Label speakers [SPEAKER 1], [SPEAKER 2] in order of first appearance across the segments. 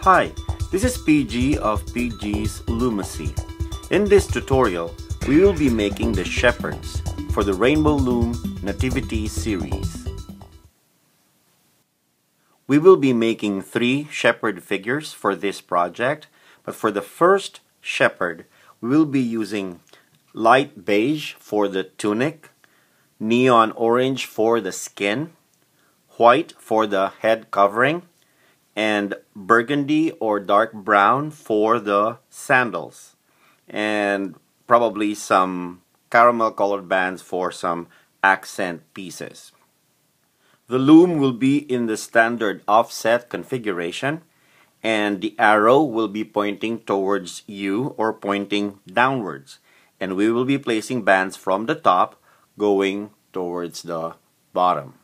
[SPEAKER 1] Hi, this is PG of PG's Lumacy. In this tutorial, we will be making the shepherds for the Rainbow Loom Nativity Series. We will be making 3 shepherd figures for this project, but for the first shepherd, we will be using light beige for the tunic, neon orange for the skin, white for the head covering, and burgundy or dark brown for the sandals, and probably some caramel colored bands for some accent pieces. The loom will be in the standard offset configuration, and the arrow will be pointing towards you or pointing downwards, and we will be placing bands from the top going towards the bottom.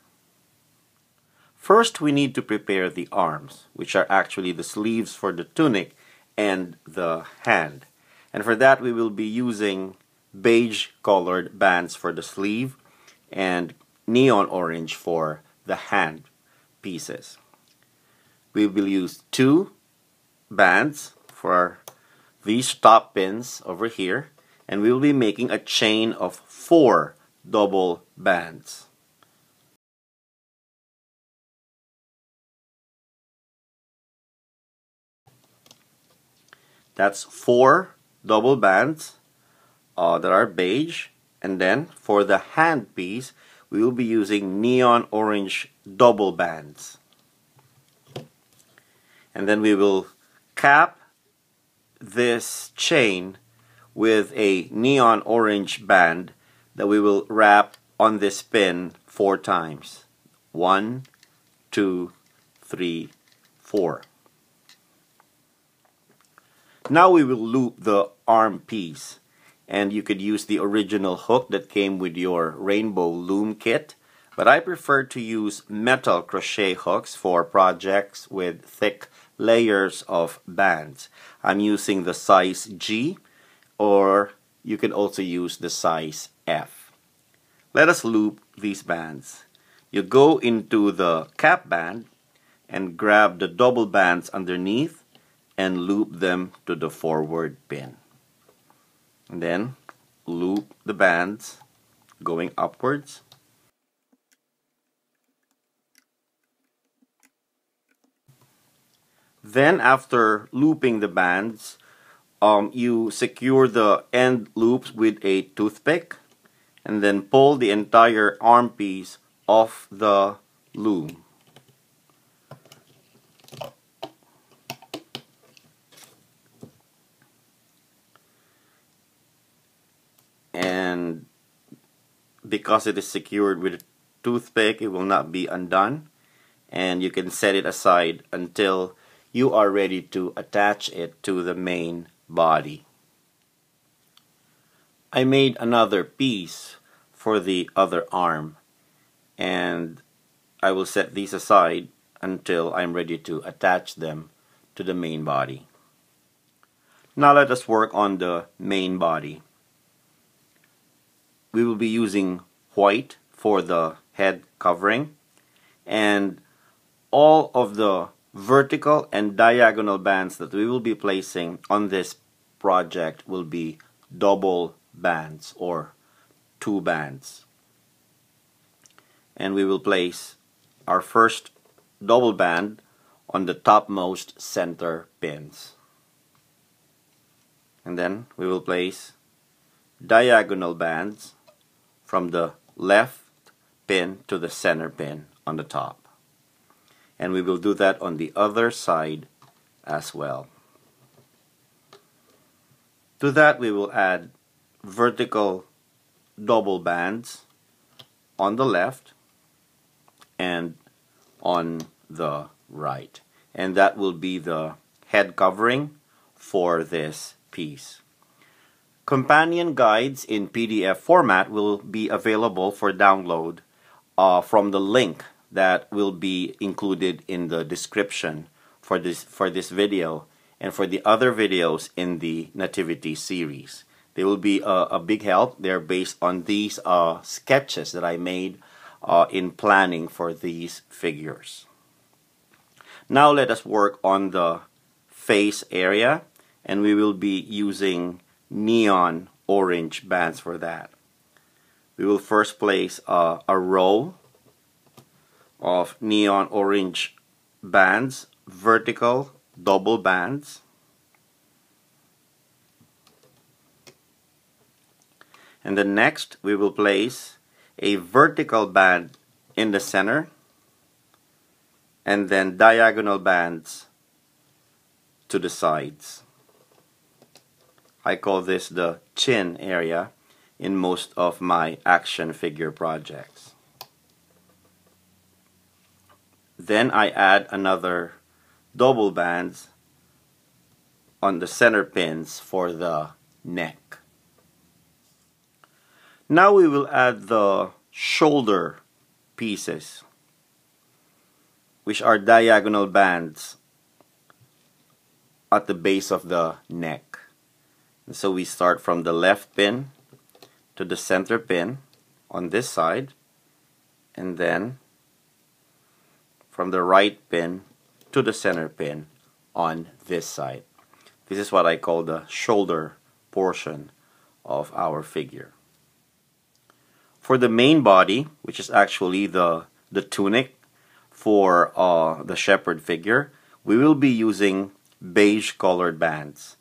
[SPEAKER 1] First, we need to prepare the arms, which are actually the sleeves for the tunic and the hand. And for that, we will be using beige colored bands for the sleeve and neon orange for the hand pieces. We will use 2 bands for these top pins over here, and we will be making a chain of 4 double bands. That's 4 double bands that are beige, and then for the hand piece we will be using neon orange double bands. And then we will cap this chain with a neon orange band that we will wrap on this pin 4 times. 1, 2, 3, 4. Now we will loop the arm piece, and you could use the original hook that came with your Rainbow Loom kit, but I prefer to use metal crochet hooks for projects with thick layers of bands. I'm using the size G, or you can also use the size F. Let us loop these bands. You go into the cap band and grab the double bands underneath and loop them to the forward pin. And then loop the bands going upwards. Then after looping the bands, you secure the end loops with a toothpick and then pull the entire arm piece off the loom. And because it is secured with a toothpick, it will not be undone, and you can set it aside until you are ready to attach it to the main body. I made another piece for the other arm, and I will set these aside until I'm ready to attach them to the main body. Now let us work on the main body. We will be using white for the head covering, and all of the vertical and diagonal bands that we will be placing on this project will be double bands or 2 bands. And we will place our first double band on the topmost center pins. And then we will place diagonal bands from the left pin to the center pin on the top. And we will do that on the other side as well. To that we will add vertical double bands on the left and on the right. And that will be the head covering for this piece. Companion guides in PDF format will be available for download from the link that will be included in the description for this video and for the other videos in the Nativity series. They will be a big help. They're based on these sketches that I made in planning for these figures. Now let us work on the face area, and we will be using neon orange bands for that. We will first place a row of neon orange bands, vertical double bands. And then next we will place a vertical band in the center, and then diagonal bands to the sides. I call this the chin area in most of my action figure projects. Then I add another double bands on the center pins for the neck. Now we will add the shoulder pieces, which are diagonal bands at the base of the neck. And so we start from the left pin to the center pin on this side, and then from the right pin to the center pin on this side. This is what I call the shoulder portion of our figure. For the main body, which is actually the tunic for the shepherd figure, we will be using beige colored bands,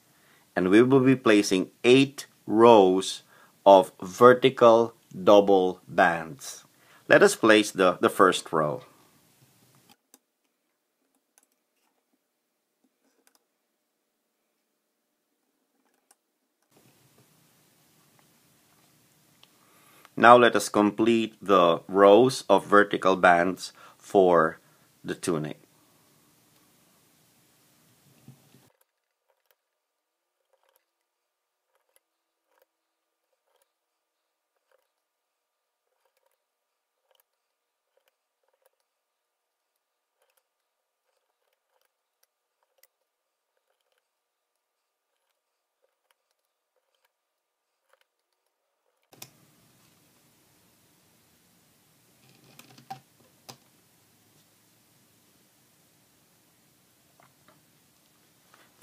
[SPEAKER 1] and we will be placing 8 rows of vertical double bands. Let us place the first row. Now let us complete the rows of vertical bands for the tunic.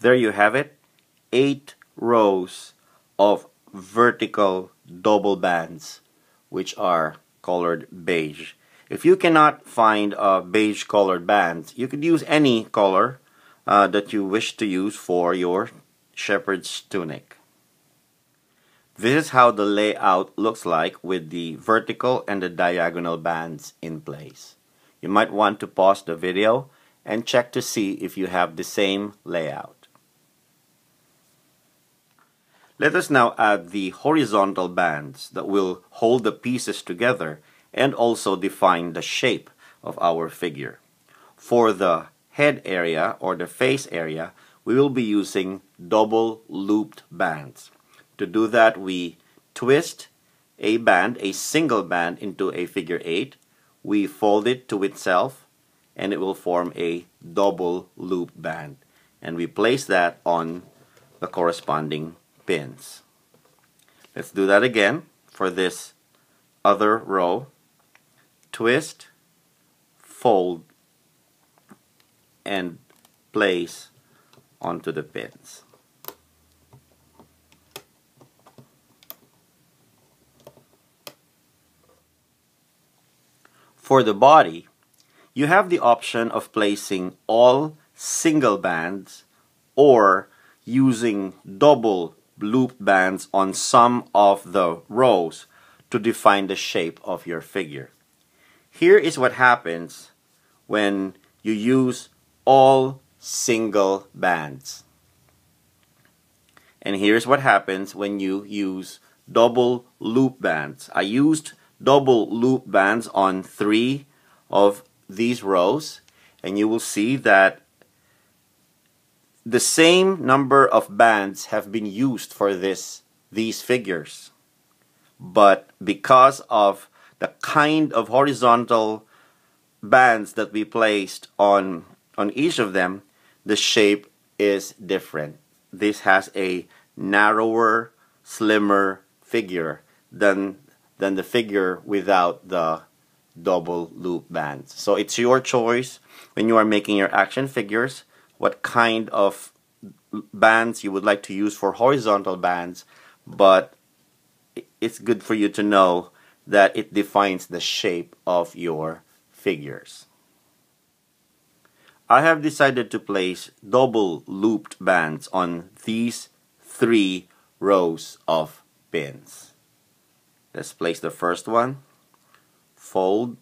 [SPEAKER 1] There you have it, 8 rows of vertical double bands, which are colored beige. If you cannot find beige colored bands, you could use any color that you wish to use for your shepherd's tunic. This is how the layout looks like with the vertical and the diagonal bands in place. You might want to pause the video and check to see if you have the same layout. Let us now add the horizontal bands that will hold the pieces together and also define the shape of our figure. For the head area or the face area, we will be using double looped bands. To do that, we twist a band, a single band, into a figure 8. We fold it to itself and it will form a double loop band. And we place that on the corresponding pins. Let's do that again for this other row. Twist, fold, and place onto the pins. For the body, you have the option of placing all single bands or using double loop bands on some of the rows to define the shape of your figure. Here is what happens when you use all single bands. And here's what happens when you use double loop bands. I used double loop bands on 3 of these rows, and you will see that the same number of bands have been used for these figures. But because of the kind of horizontal bands that we placed on each of them, the shape is different. This has a narrower, slimmer figure than the figure without the double loop bands. So it's your choice when you are making your action figures what kind of bands you would like to use for horizontal bands, but it's good for you to know that it defines the shape of your figures. I have decided to place double looped bands on these 3 rows of pins. Let's place the first one, fold,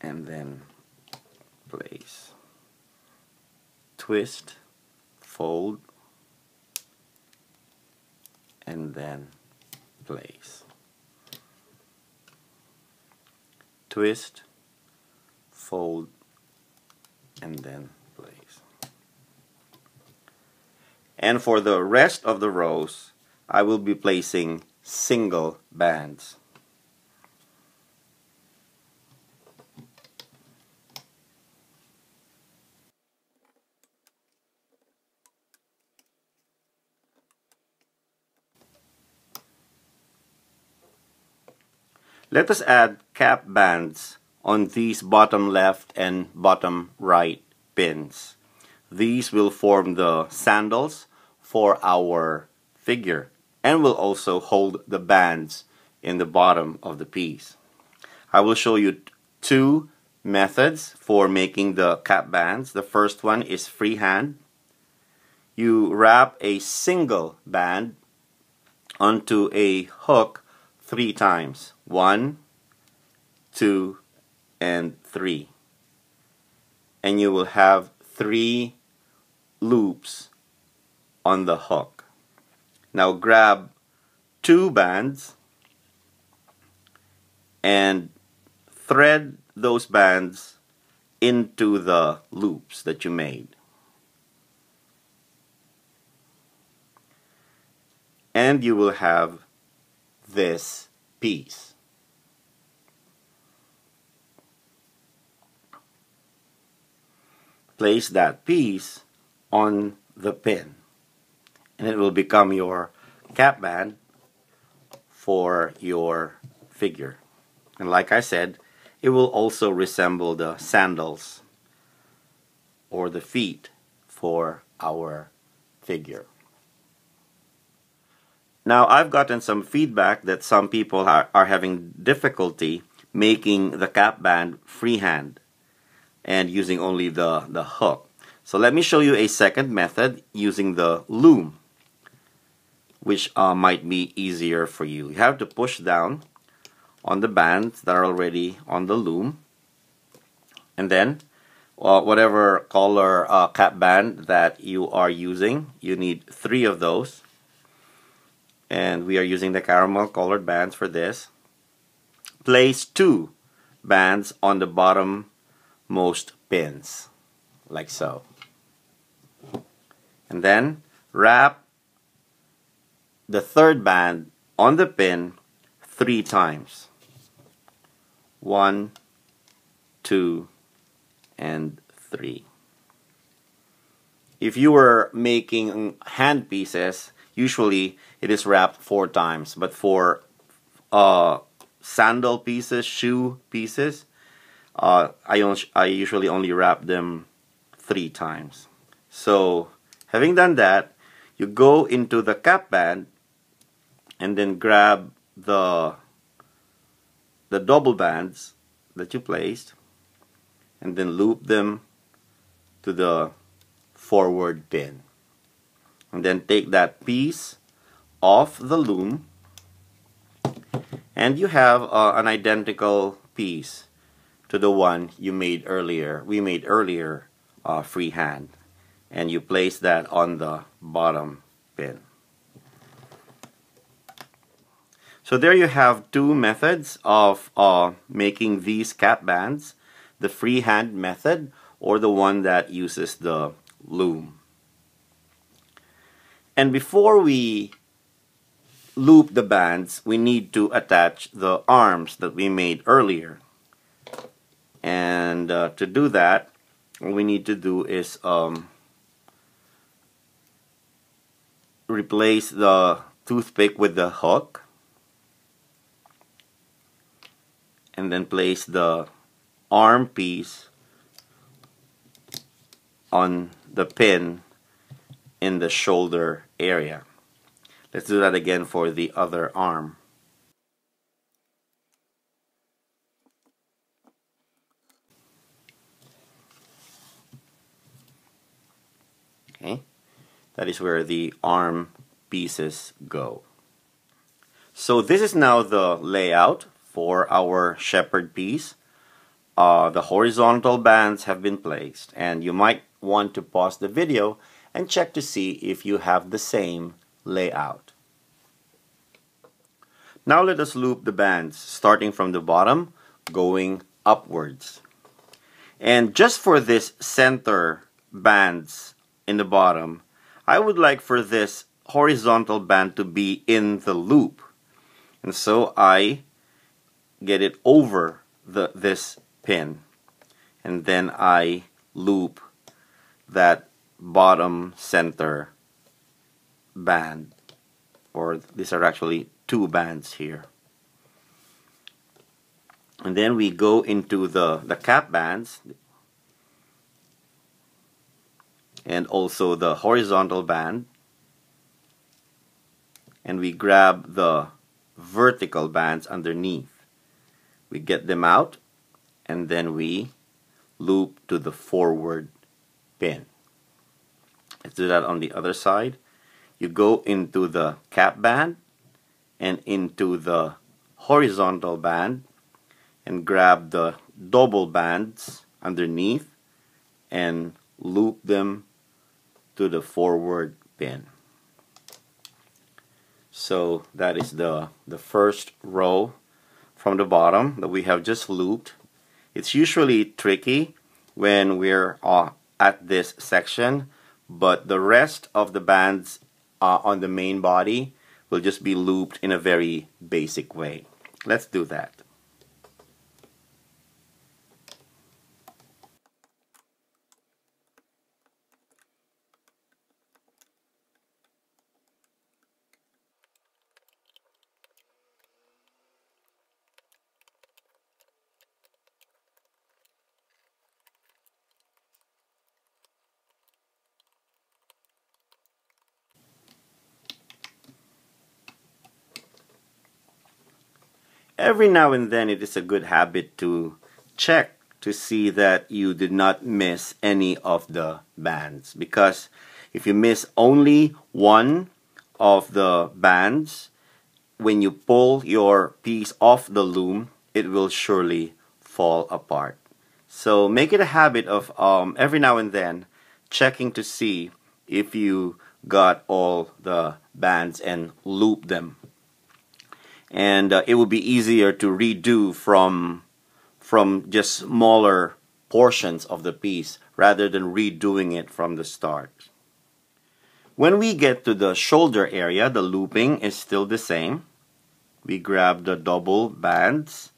[SPEAKER 1] and then place, twist, fold, and then place, twist, fold, and then place. And for the rest of the rows, I will be placing single bands. Let us add cap bands on these bottom left and bottom right pins. These will form the sandals for our figure and will also hold the bands in the bottom of the piece. I will show you 2 methods for making the cap bands. The first one is freehand. You wrap a single band onto a hook 3 times. 1, 2, and 3. And you will have 3 loops on the hook. Now grab 2 bands and thread those bands into the loops that you made. And you will have this piece. Place that piece on the pin, and it will become your cap band for your figure. And like I said, it will also resemble the sandals or the feet for our figure. Now, I've gotten some feedback that some people are having difficulty making the cap band freehand and using only the hook. So let me show you a second method using the loom, which might be easier for you. You have to push down on the bands that are already on the loom, and then whatever color cap band that you are using, you need 3 of those, and we are using the caramel colored bands for this. Place 2 bands on the bottom most pins, like so, and then wrap the 3rd band on the pin 3 times. 1, 2, and 3. If you were making hand pieces, usually it is wrapped 4 times, but for sandal pieces, shoe pieces, I usually only wrap them 3 times. So having done that, you go into the cap band and then grab the double bands that you placed and then loop them to the forward pin. And then take that piece off the loom, and you have an identical piece to the one we made earlier freehand, and you place that on the bottom pin. So there you have 2 methods of making these cap bands, the freehand method or the one that uses the loom. And before we loop the bands, we need to attach the arms that we made earlier. And to do that, all we need to do is replace the toothpick with the hook, and then place the arm piece on the pin in the shoulder area. Let's do that again for the other arm. Okay, that is where the arm pieces go. So this is now the layout for our shepherd piece. The horizontal bands have been placed, and you might want to pause the video and check to see if you have the same layout. Now let us loop the bands starting from the bottom going upwards. And just for this center bands in the bottom, I would like for this horizontal band to be in the loop. And so I get it over this pin, and then I loop that bottom center band, or these are actually two bands here. And then we go into the cap bands and also the horizontal band, and we grab the vertical bands underneath. We get them out, and then we loop to the forward pin. Let's do that on the other side. You go into the cap band and into the horizontal band and grab the double bands underneath and loop them to the forward pin. So that is the first row from the bottom that we have just looped. It's usually tricky when we're at this section, but the rest of the bands on the main body will just be looped in a very basic way. Let's do that. Every now and then it is a good habit to check to see that you did not miss any of the bands, because if you miss only one of the bands, when you pull your piece off the loom, it will surely fall apart. So make it a habit of every now and then checking to see if you got all the bands and loop them. And it will be easier to redo from just smaller portions of the piece rather than redoing it from the start. When we get to the shoulder area, the looping is still the same. We grab the double bands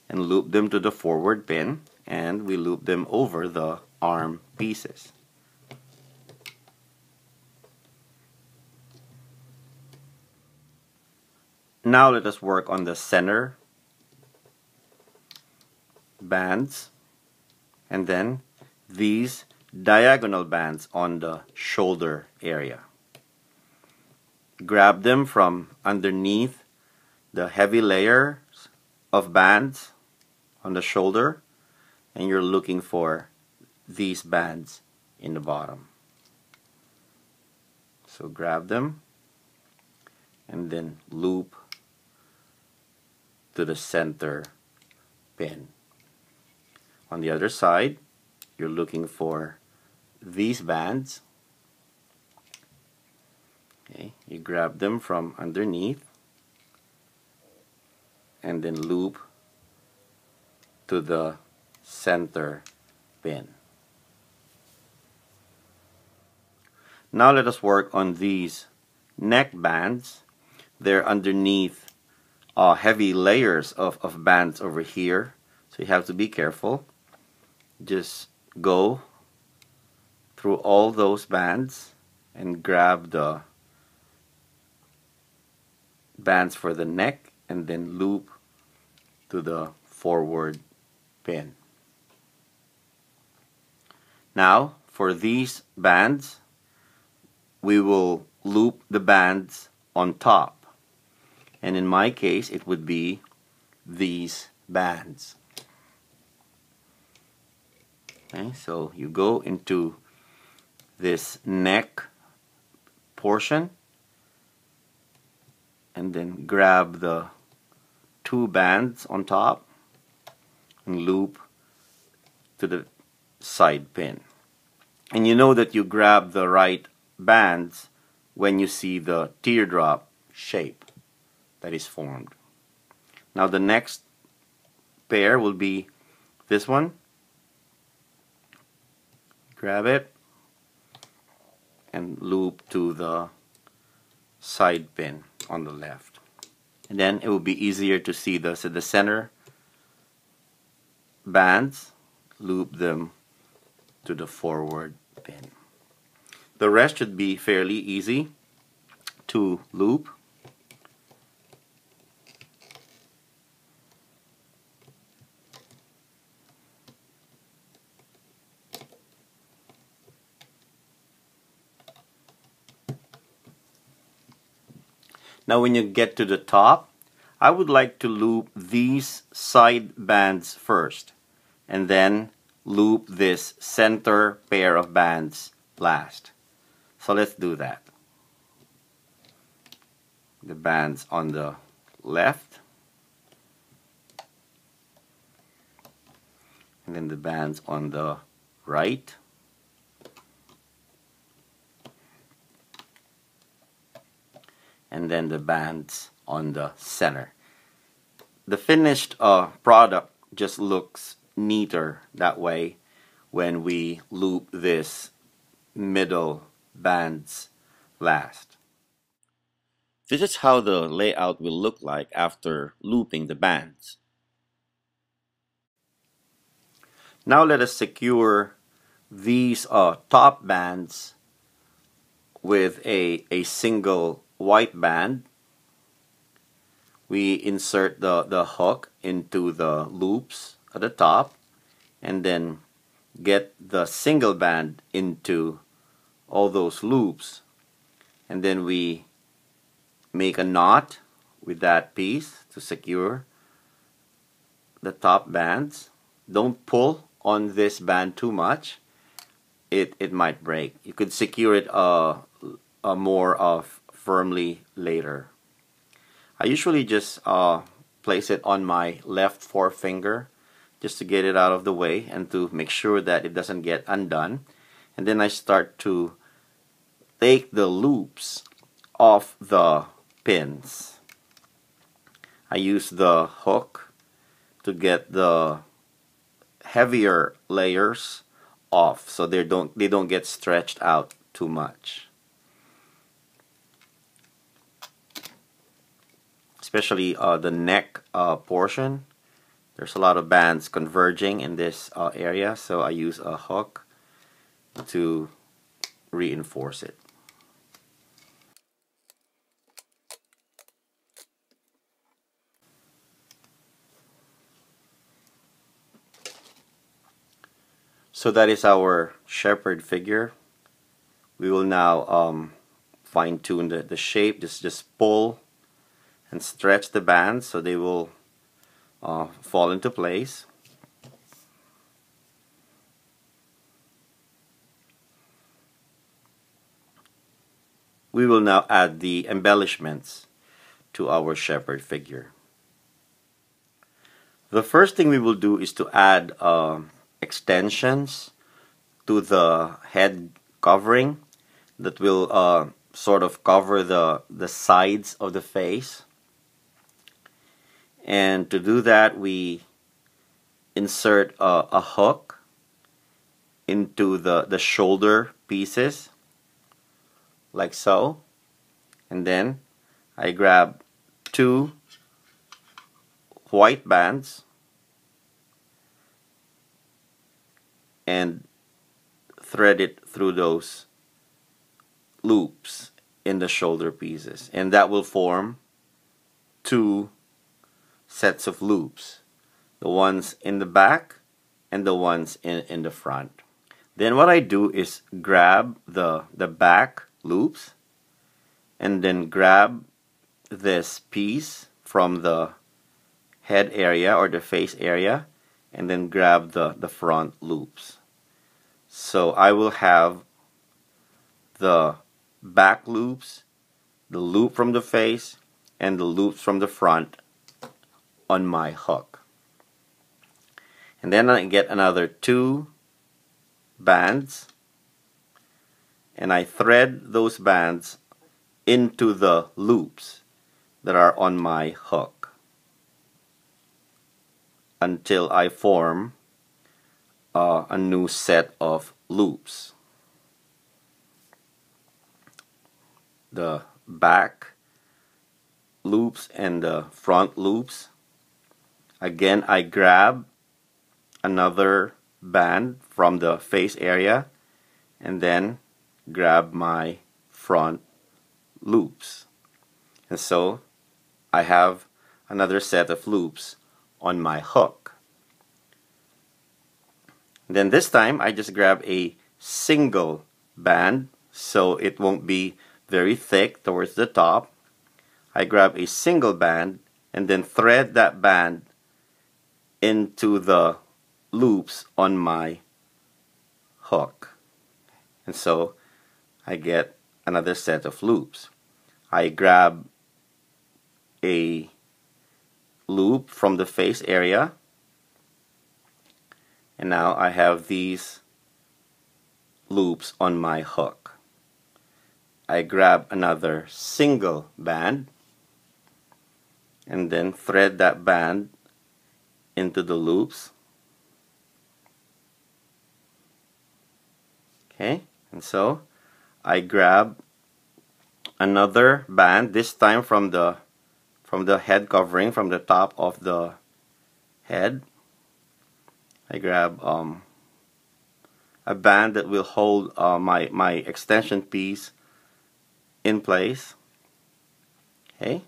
[SPEAKER 1] and loop them to the forward pin, and we loop them over the arm pieces. Now let us work on the center bands and then these diagonal bands on the shoulder area. Grab them from underneath the heavy layers of bands on the shoulder, and you're looking for these bands in the bottom. So grab them and then loop to the center pin. On the other side, you're looking for these bands. Okay, you grab them from underneath and then loop to the center pin. Now let us work on these neck bands. They're underneath heavy layers of bands over here, so you have to be careful. Just go through all those bands and grab the bands for the neck and then loop to the forward pin. Now for these bands, we will loop the bands on top. And in my case, it would be these bands. Okay, so you go into this neck portion and then grab the two bands on top and loop to the side pin. And you know that you grab the right bands when you see the teardrop shape that is formed. Now the next pair will be this one. Grab it and loop to the side pin on the left. And then it will be easier to see the center bands, loop them to the forward pin. The rest should be fairly easy to loop. Now when you get to the top, I would like to loop these side bands first and then loop this center pair of bands last. So let's do that. The bands on the left and then the bands on the right. And then the bands on the center. The finished product just looks neater that way when we loop this middle bands last. This is how the layout will look like after looping the bands. Now let us secure these top bands with a single white band. We insert the hook into the loops at the top and then get the single band into all those loops, and then we make a knot with that piece to secure the top bands. Don't pull on this band too much, it might break. You could secure it more firmly later. I usually just place it on my left forefinger just to get it out of the way and to make sure that it doesn't get undone. And then I start to take the loops off the pins. I use the hook to get the heavier layers off so they don't get stretched out too much. Especially the neck portion. There's a lot of bands converging in this area, so I use a hook to reinforce it. So that is our shepherd figure. We will now fine-tune the shape. Just pull and stretch the bands so they will fall into place. We will now add the embellishments to our shepherd figure. The first thing we will do is to add extensions to the head covering that will sort of cover the sides of the face. And to do that, we insert a hook into the shoulder pieces, like so. And then I grab two white bands and thread it through those loops in the shoulder pieces. And that will form two sets of loops, the ones in the back and the ones in the front. Then what I do is grab the back loops and then grab this piece from the head area or the face area and then grab the front loops. So I will have the back loops, the loop from the face, and the loops from the front on my hook. And then I get another 2 bands and I thread those bands into the loops that are on my hook until I form a new set of loops. The back loops and the front loops. Again, I grab another band from the face area and then grab my front loops. And so I have another set of loops on my hook. Then this time I just grab a single band so it won't be very thick towards the top. I grab a single band and then thread that band into the loops on my hook. And so I get another set of loops. I grab a loop from the face area and now I have these loops on my hook. I grab another single band and then thread that band into the loops. Okay, and so I grab another band, this time from the head covering, from the top of the head. I grab a band that will hold my extension piece in place. Okay,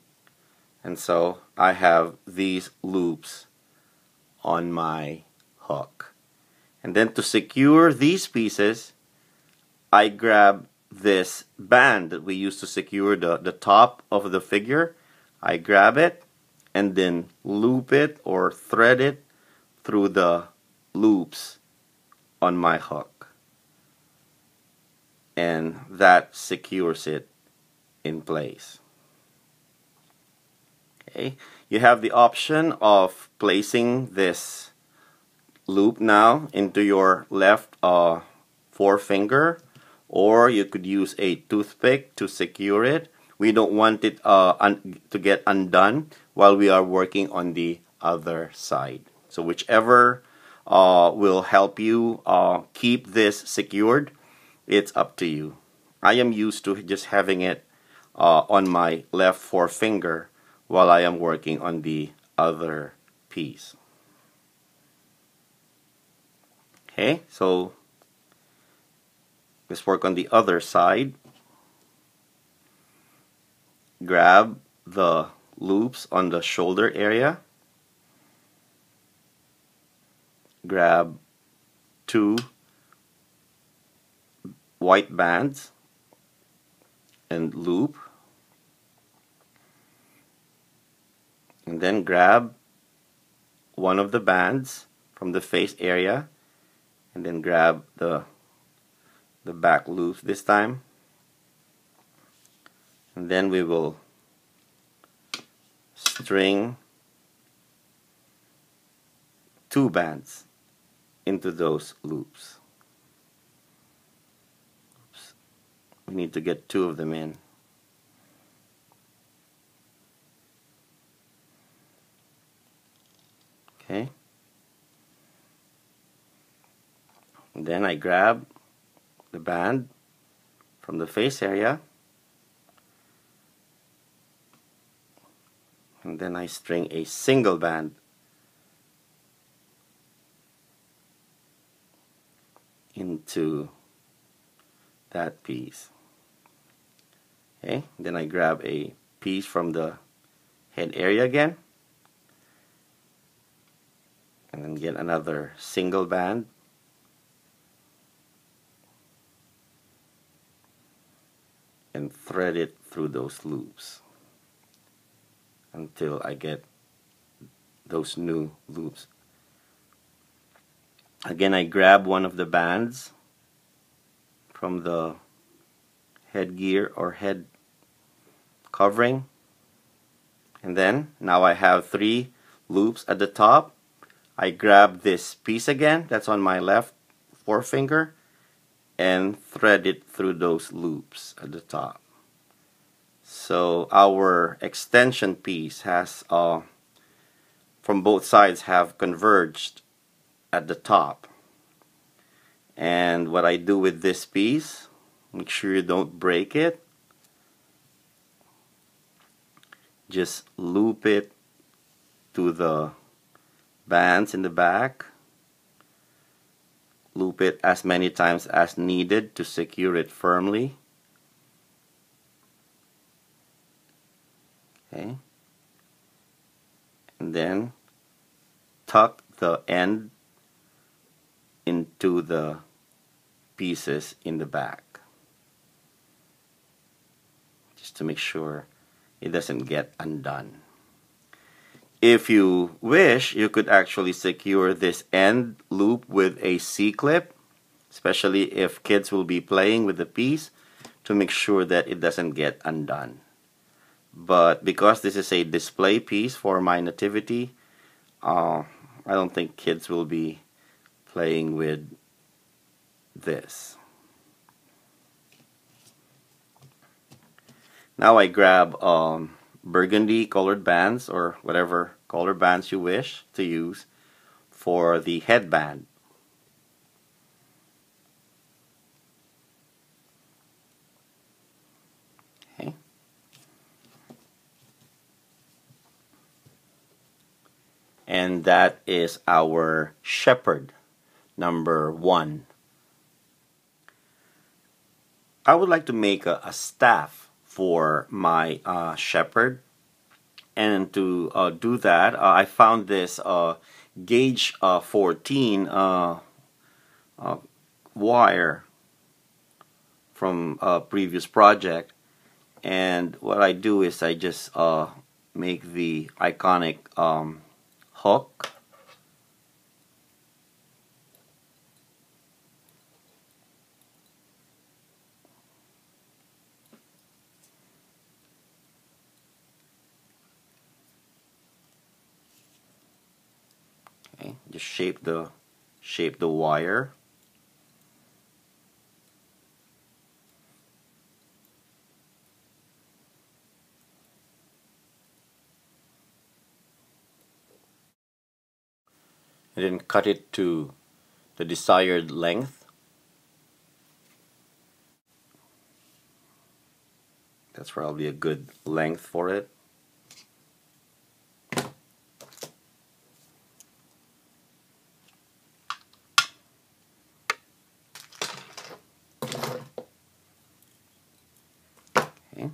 [SPEAKER 1] and so I have these loops on my hook. And then to secure these pieces, I grab this band that we use to secure the top of the figure. I grab it and then loop it or thread it through the loops on my hook. And that secures it in place. Okay, you have the option of placing this loop now into your left forefinger, or you could use a toothpick to secure it. We don't want it to get undone while we are working on the other side. So whichever will help you keep this secured, it's up to you. I am used to just having it on my left forefinger while I am working on the other piece. Okay, so let's work on the other side. Grab the loops on the shoulder area. Grab 2 white bands and loop. And then grab one of the bands from the face area and then grab the back loops this time. And then we will string 2 bands into those loops. Oops. We need to get 2 of them in. Okay. And then I grab the band from the face area and then I string a single band into that piece. Okay, then I grab a piece from the head area again and then get another single band and thread it through those loops until I get those new loops. Again, I grab one of the bands from the headgear or head covering, and then now I have 3 loops at the top. I grab this piece again that's on my left forefinger and thread it through those loops at the top. So our extension piece has from both sides have converged at the top. And what I do with this piece, make sure you don't break it, just loop it to the bands in the back, loop it as many times as needed to secure it firmly. Okay, and then tuck the end into the pieces in the back, just to make sure it doesn't get undone. If you wish, you could actually secure this end loop with a C-clip, especially if kids will be playing with the piece, to make sure that it doesn't get undone. But because this is a display piece for my nativity, I don't think kids will be playing with this. Now I grab burgundy colored bands, or whatever color bands you wish to use for the headband. Okay. And that is our shepherd number 1. I would like to make a staff for my shepherd, and to do that, I found this gauge 14 wire from a previous project, and what I do is I just make the iconic hook. Okay, just shape the wire. And then cut it to the desired length. That's probably a good length for it. Okay.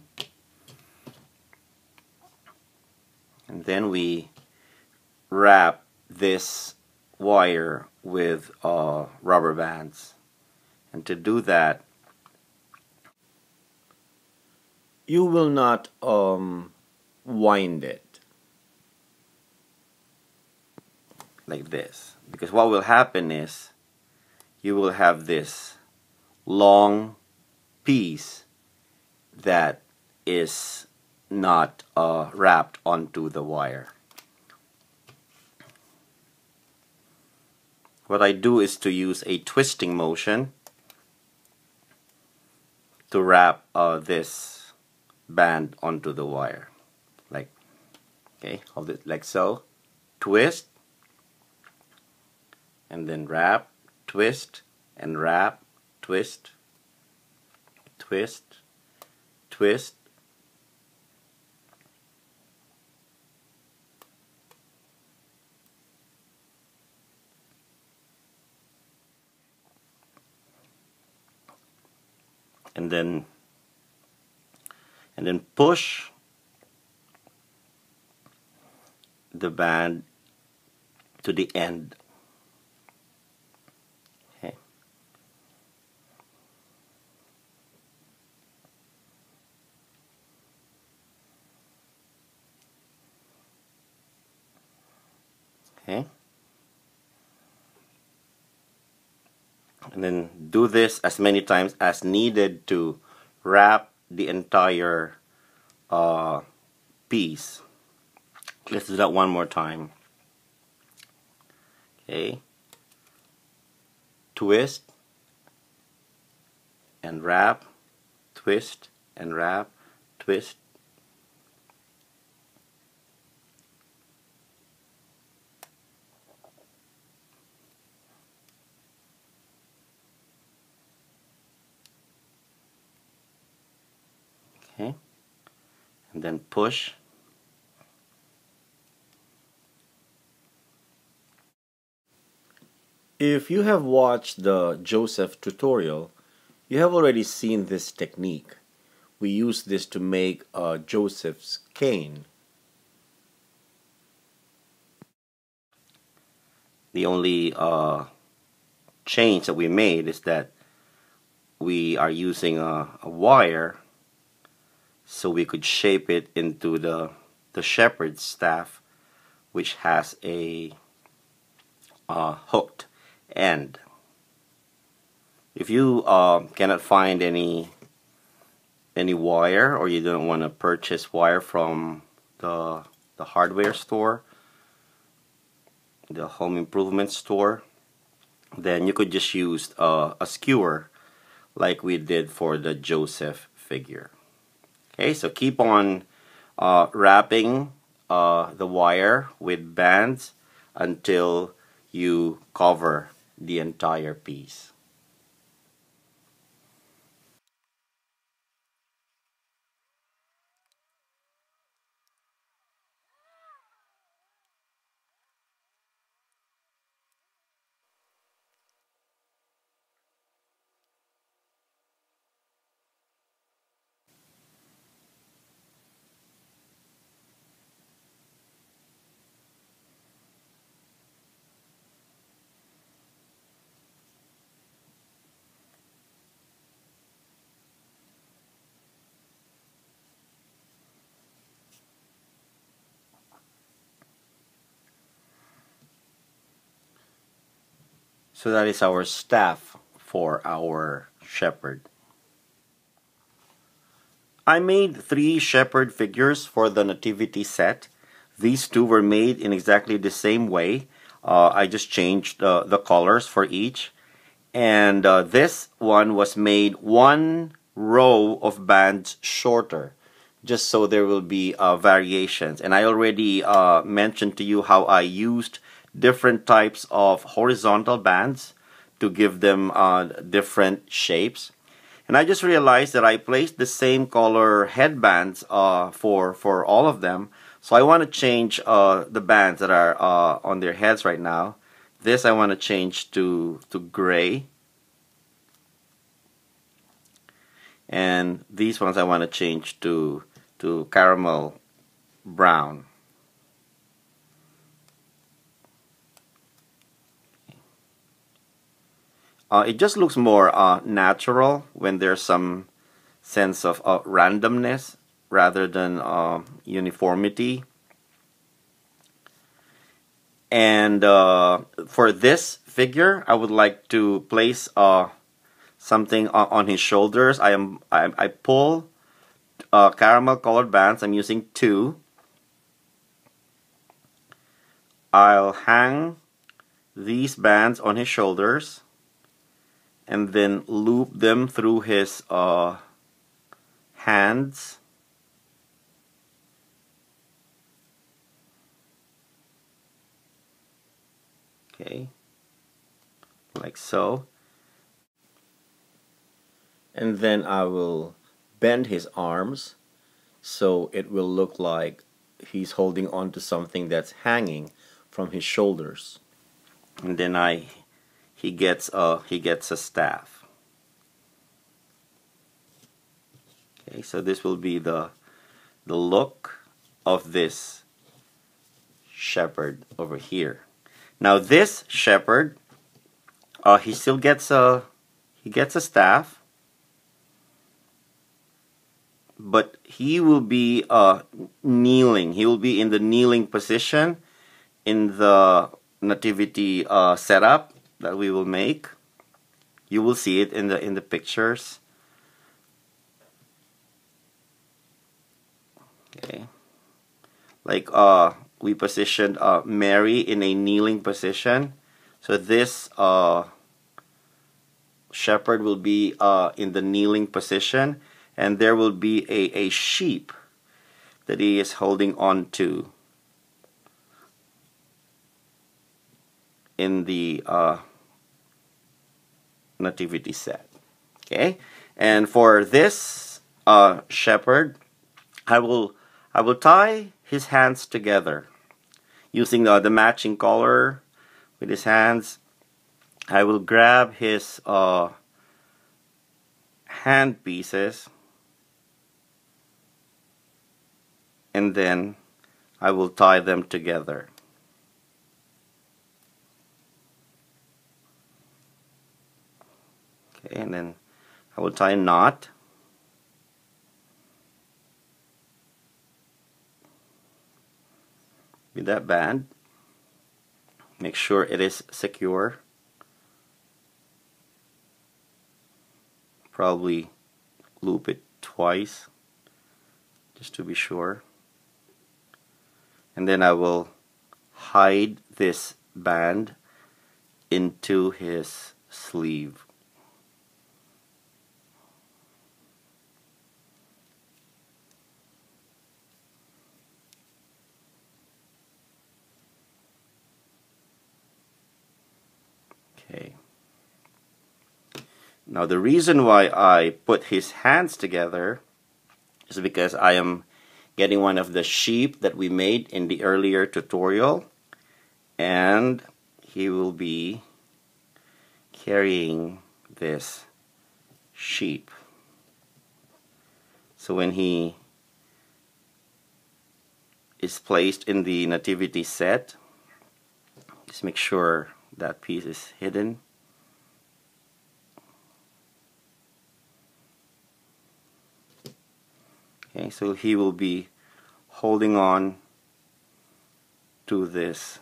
[SPEAKER 1] And then we wrap this wire with rubber bands. And to do that, you will not wind it like this, because what will happen is you will have this long piece that is not wrapped onto the wire. What I do is to use a twisting motion to wrap this band onto the wire, like, okay, hold it like so, twist, and then wrap, twist, and wrap, twist, twist, twist, and then push the band to the end. Okay. Okay. And then do this as many times as needed to wrap the entire piece. Let's do that one more time. Okay. Twist and wrap, twist and wrap, twist. Okay. And then push. If you have watched the Joseph tutorial, you have already seen this technique. We use this to make Joseph's cane. The only change that we made is that we are using a wire so we could shape it into the shepherd's staff, which has a hooked end. If you cannot find any wire, or you don't want to purchase wire from the hardware store, the home improvement store, then you could just use a skewer like we did for the Joseph figure. Okay, so keep on wrapping the wire with bands until you cover the entire piece. So that is our staff for our shepherd. I made 3 shepherd figures for the nativity set. These 2 were made in exactly the same way. I just changed the colors for each. And this one was made 1 row of bands shorter, just so there will be variations. And I already mentioned to you how I used different types of horizontal bands to give them different shapes. And I just realized that I placed the same color headbands for all of them. So I want to change the bands that are on their heads right now. This I want to change to gray. And these ones I want to change to caramel brown. It just looks more natural when there's some sense of randomness rather than uniformity. And for this figure, I would like to place something on his shoulders. I pull caramel colored bands. I'm using 2. I'll hang these bands on his shoulders and then loop them through his hands. Okay, like so. And then I will bend his arms so it will look like he's holding on to something that's hanging from his shoulders. And then he gets a staff. Okay, so this will be the look of this shepherd over here. Now this shepherd, he still gets a staff, but he will be kneeling. He will be in the kneeling position in the nativity setup that we will make. You will see it in the pictures. Okay, like we positioned Mary in a kneeling position. So this shepherd will be in the kneeling position, and there will be a sheep that he is holding on to in the nativity set. Okay, and for this shepherd, I will tie his hands together using the matching color with his hands. I will grab his hand pieces, and then I will tie them together. Okay, and then I will tie a knot. With that band. Make sure it is secure. Probably loop it twice just to be sure. And then I will hide this band into his sleeve. Okay. Now the reason why I put his hands together is because I am getting one of the sheep that we made in the earlier tutorial, and he will be carrying this sheep. So when he is placed in the nativity set, just make sure that piece is hidden. Okay, so he will be holding on to this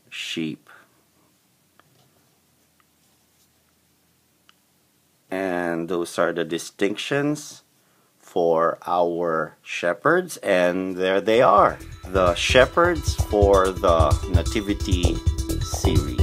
[SPEAKER 1] sheep. And those are the distinctions for our shepherds, and there they are, the shepherds for the Nativity series.